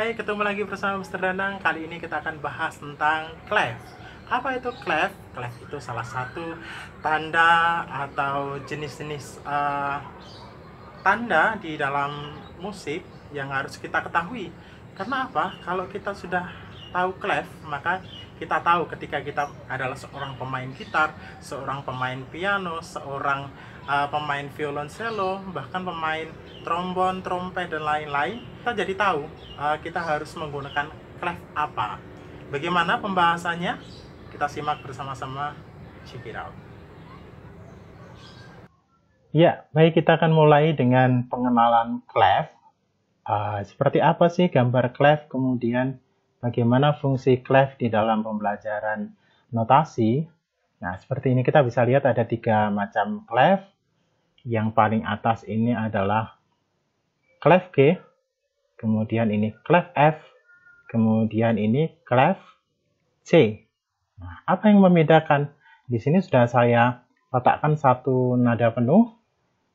Hai, ketemu lagi bersama Mr. Danang. Kali ini kita akan bahas tentang clef. Apa itu clef? Clef itu salah satu tanda atau jenis-jenis tanda di dalam musik yang harus kita ketahui. Karena apa? Kalau kita sudah tahu clef, maka kita tahu ketika kita adalah seorang pemain gitar, seorang pemain piano, seorang pemain violoncello, bahkan pemain trombon, trompet, dan lain-lain, kita jadi tahu kita harus menggunakan clef apa. Bagaimana pembahasannya? Kita simak bersama-sama. Check it out. Ya, baik, kita akan mulai dengan pengenalan clef. Seperti apa sih gambar clef, kemudian bagaimana fungsi clef di dalam pembelajaran notasi. Nah, seperti ini kita bisa lihat ada 3 macam clef. Yang paling atas ini adalah clef G, kemudian ini clef F, kemudian ini clef C. Nah, apa yang membedakan? Di sini sudah saya letakkan satu nada penuh.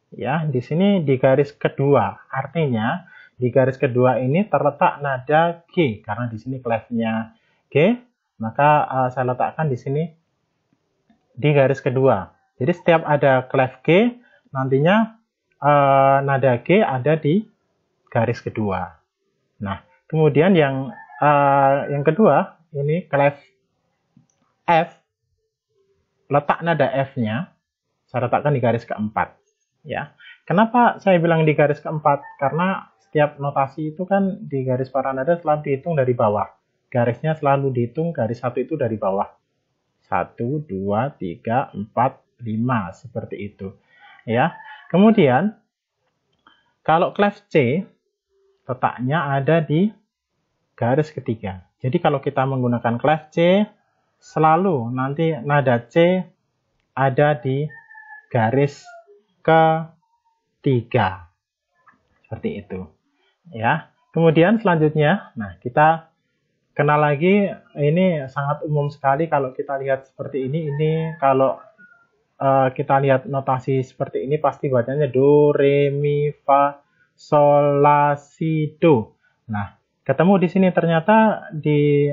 Ya, di sini di garis kedua. Artinya di garis kedua ini terletak nada G karena di sini clefnya G, maka saya letakkan di sini di garis kedua. Jadi setiap ada clef G, nantinya nada G ada di garis kedua. Nah, kemudian yang kedua ini clef F, letak nada F-nya saya letakkan di garis keempat. Ya, kenapa saya bilang di garis keempat? Karena setiap notasi itu kan di garis para nada selalu dihitung dari bawah. Garisnya selalu dihitung garis satu itu dari bawah. 1, 2, 3, 4, 5 seperti itu. Ya. Kemudian kalau clef C letaknya ada di garis ketiga. Jadi kalau kita menggunakan clef C selalu nanti nada C ada di garis ketiga, seperti itu ya. Kemudian selanjutnya, nah kita kenal lagi, ini sangat umum sekali kalau kita lihat seperti ini kalau kita lihat notasi seperti ini pasti bacanya do, re, mi, fa, sol, la, si, do. Nah, ketemu di sini ternyata di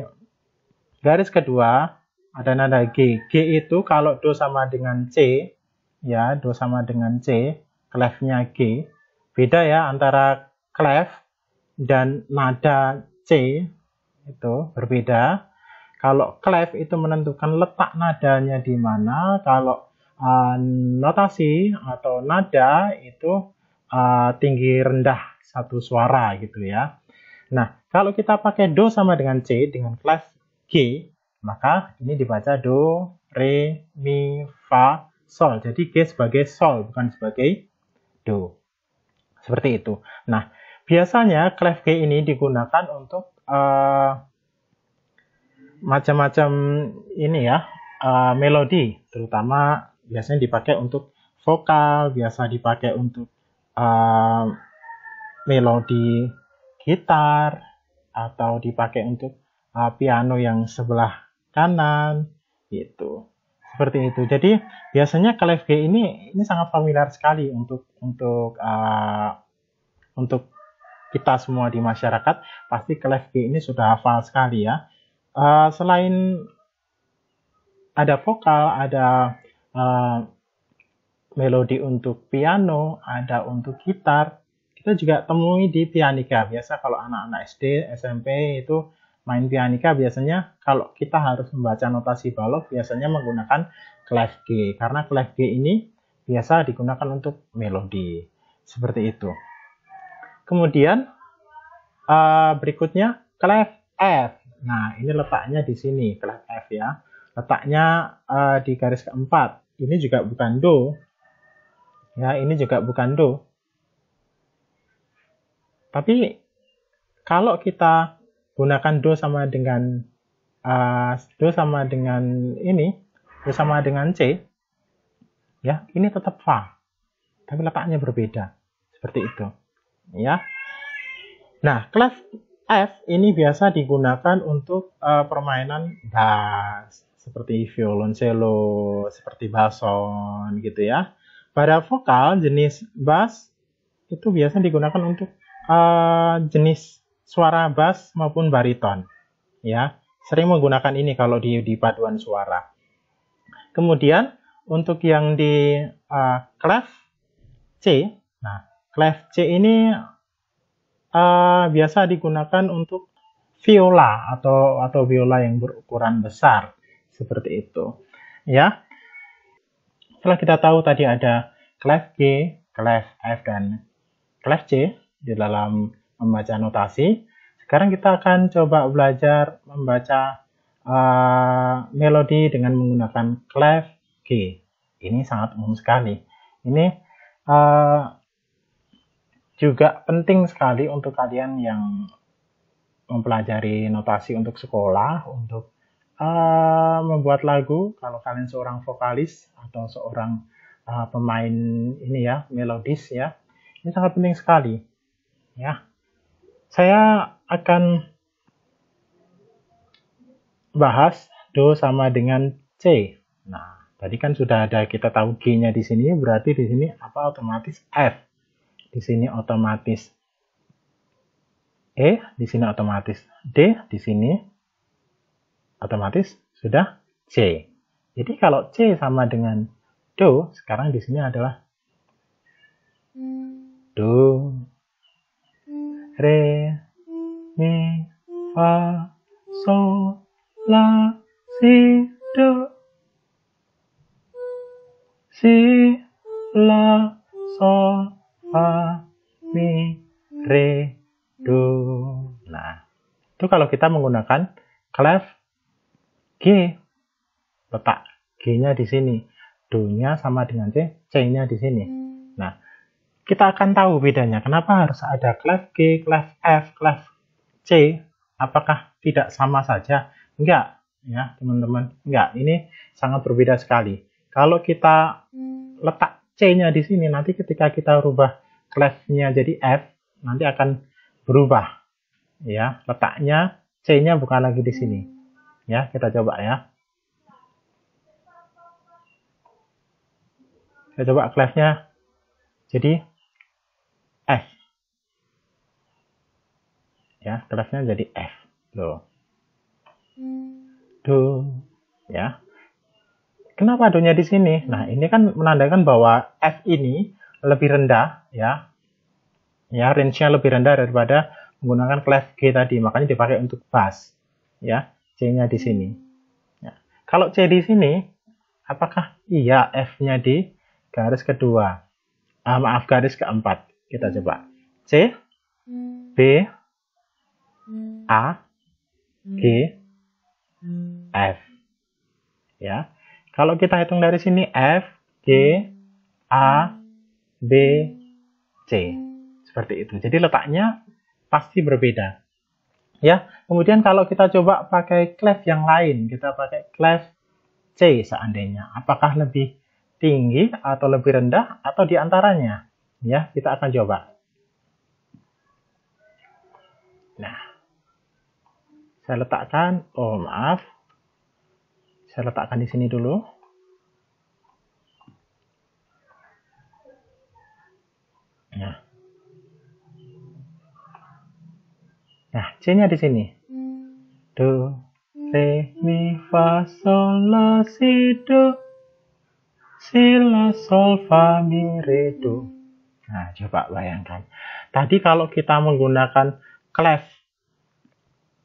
garis kedua ada nada G. G itu kalau do sama dengan C, ya, do sama dengan C, clefnya G. Beda ya antara clef dan nada C, itu berbeda. Kalau clef itu menentukan letak nadanya di mana, kalau notasi atau nada itu tinggi rendah satu suara gitu ya. Nah, kalau kita pakai do sama dengan C dengan clef G, maka ini dibaca do, re, mi, fa, sol. Jadi G sebagai sol, bukan sebagai do. Seperti itu. Nah, biasanya clef G ini digunakan untuk macam-macam ini ya, melodi. Terutama biasanya dipakai untuk vokal, biasa dipakai untuk melodi gitar, atau dipakai untuk piano yang sebelah kanan, gitu. Seperti itu. Jadi biasanya clef G ini sangat familiar sekali untuk kita semua di masyarakat. Pasti clef G ini sudah hafal sekali ya. Selain ada vokal, ada melodi untuk piano, ada untuk gitar, kita juga temui di pianika. Biasa kalau anak-anak SD, SMP itu main pianika, biasanya kalau kita harus membaca notasi balok biasanya menggunakan clef G, karena clef G ini biasa digunakan untuk melodi seperti itu. Kemudian berikutnya clef F. Nah, ini letaknya di sini clef F ya, letaknya di garis keempat. Ini juga bukan do ya, ini juga bukan do. Tapi kalau kita gunakan do sama dengan C, ya, ini tetap fa, tapi letaknya berbeda, seperti itu, ya. Nah, clef F ini biasa digunakan untuk permainan bass, seperti violoncello, seperti basson, gitu ya. Pada vokal jenis bass itu biasa digunakan untuk jenis suara bass maupun bariton. Ya, sering menggunakan ini kalau di paduan suara. Kemudian untuk yang di clef C, nah clef C ini biasa digunakan untuk viola atau viola yang berukuran besar seperti itu. Ya, setelah kita tahu tadi ada clef G, clef F dan clef C di dalam membaca notasi. Sekarang kita akan coba belajar membaca melodi dengan menggunakan clef G. Ini sangat umum sekali. Ini juga penting sekali untuk kalian yang mempelajari notasi untuk sekolah, untuk membuat lagu. Kalau kalian seorang vokalis atau seorang pemain ini ya, melodis ya, ini sangat penting sekali. Ya, saya akan bahas do sama dengan C. Nah, tadi kan sudah ada kita tahu G-nya di sini, berarti di sini apa otomatis F. Di sini otomatis E, di sini otomatis D, di sini otomatis sudah C. Jadi kalau C sama dengan do, sekarang di sini adalah do, re, mi, fa, sol, la, si, do, si, la, sol, fa, mi, re, do. Nah, itu kalau kita menggunakan clef G, letak G-nya di sini, do-nya sama dengan C, C-nya di sini. Nah, kita akan tahu bedanya. Kenapa harus ada clef G, clef F, clef C? Apakah tidak sama saja? Enggak, ya teman-teman. Enggak, ini sangat berbeda sekali. Kalau kita letak C-nya di sini, nanti ketika kita rubah clef-nya jadi F, nanti akan berubah. Ya, letaknya C-nya bukan lagi di sini. Ya, kita coba ya. Kita coba clef-nya jadi F. Ya, clef-nya jadi F. Loh. Do. Ya. Kenapa do-nya di sini? Nah, ini kan menandakan bahwa F ini lebih rendah, ya. Ya, range-nya lebih rendah daripada menggunakan clef G tadi, makanya dipakai untuk bass. Ya, C-nya di sini. Ya. Kalau C di sini, apakah iya F-nya di garis kedua? Maaf, garis keempat. Kita coba. C, B, A, G, F. Ya. Kalau kita hitung dari sini F, G, A, B, C. Seperti itu. Jadi letaknya pasti berbeda. Ya. Kemudian kalau kita coba pakai clef yang lain, kita pakai clef C seandainya. Apakah lebih tinggi atau lebih rendah atau di antaranya? Ya, kita akan coba. Nah, saya letakkan, saya letakkan di sini dulu. Nah, C-nya di sini. Do, re, mi, fa, sol, la, si, do. Si, la, sol, fa, mi, re, do. Nah, coba bayangkan. Tadi kalau kita menggunakan clef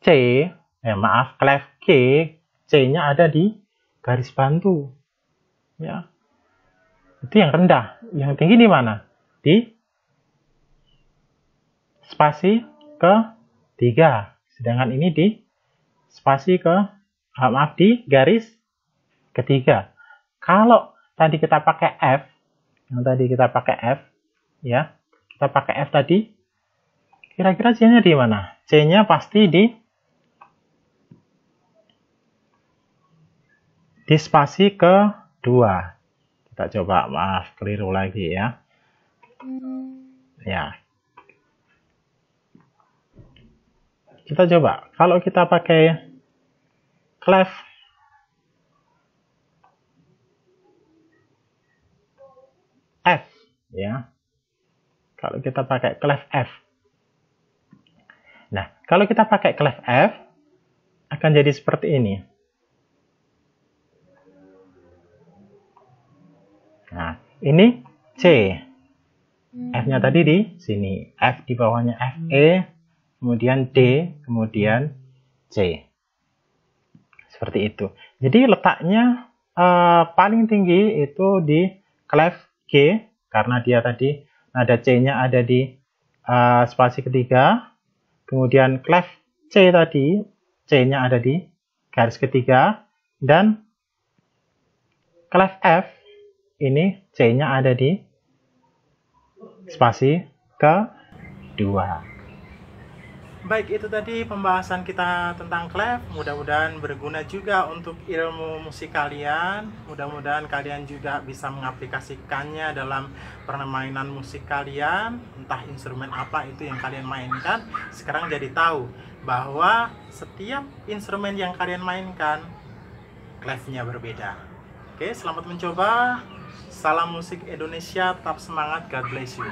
C, clef G, C-nya ada di garis bantu. Ya. Itu yang rendah. Yang tinggi di mana? Di spasi ke-3. Sedangkan ini di spasi di garis ketiga. Kalau tadi kita pakai F, ya, kita pakai F tadi, kira-kira C-nya di mana? C-nya pasti di spasi ke-2. Kita coba, keliru lagi ya. Ya. Kita coba, kalau kita pakai clef F, ya. Kalau kita pakai clef F. Nah, Kalau kita pakai clef F, akan jadi seperti ini. Nah, ini C. F-nya tadi di sini. F di bawahnya F, E, kemudian D, kemudian C. Seperti itu. Jadi letaknya paling tinggi itu di clef G, karena dia tadi nada C-nya ada di spasi ketiga. Kemudian clef C tadi, C-nya ada di garis ketiga. Dan clef F, ini C-nya ada di spasi kedua. Baik, itu tadi pembahasan kita tentang clef. Mudah-mudahan berguna juga untuk ilmu musik kalian. Mudah-mudahan kalian juga bisa mengaplikasikannya dalam permainan musik kalian. Entah instrumen apa itu yang kalian mainkan. Sekarang jadi tahu bahwa setiap instrumen yang kalian mainkan, clefnya berbeda. Oke, selamat mencoba. Salam musik Indonesia, tetap semangat, God bless you.